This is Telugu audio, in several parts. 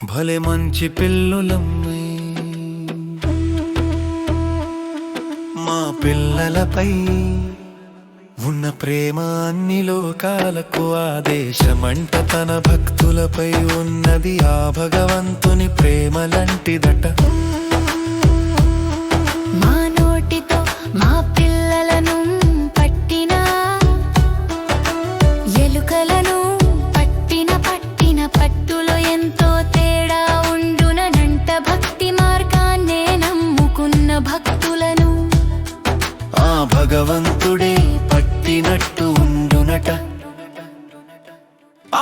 భలే మంచి పిల్లులమ్మే మా పిల్లలపై ఉన్న ప్రేమ అన్ని లోకాలకు ఆదేశమంట. తన భక్తులపై ఉన్నది ఆ భగవంతుని ప్రేమలంటిదట. మా నోటితో మా పిల్లలను పట్టిన ఎలుకలను పట్టిన పట్టులో ఎంతో తేడా ఉండునంట. భక్తి మార్గాన్నే నమ్ముకున్న భక్తులను ఆ భగవంతుడే పట్టినట్టు ఉండునట.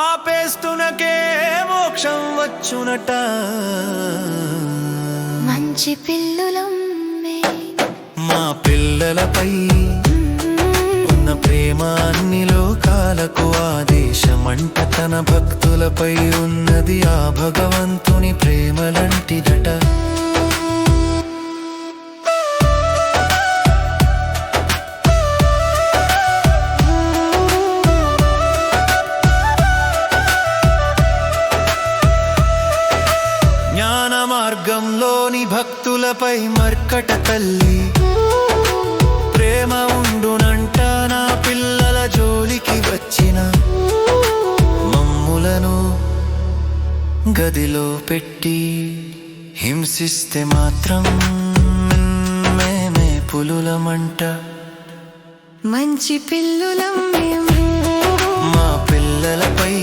ఆపేస్తునకే మోక్షం వచ్చునట. మంచి పిల్లులమ్మే మా పిల్లలపై ఉన్న ప్రేమ అన్ని లోకాలకు ఆదేశమంట. తన భక్తులపై ఉన్నది ఆ భగవంతుని ప్రేమలంటిదట. జ్ఞాన మార్గంలోని భక్తులపై మర్కట తల్లి ప్రేమ ఉండునంట. నా పిల్లల జోలికి వచ్చిన మమ్ములను గదిలో పెట్టి హింసిస్తే మాత్రం మేమే పులులమంట. మంచి పిల్లులమ్మే మా పిల్లలపై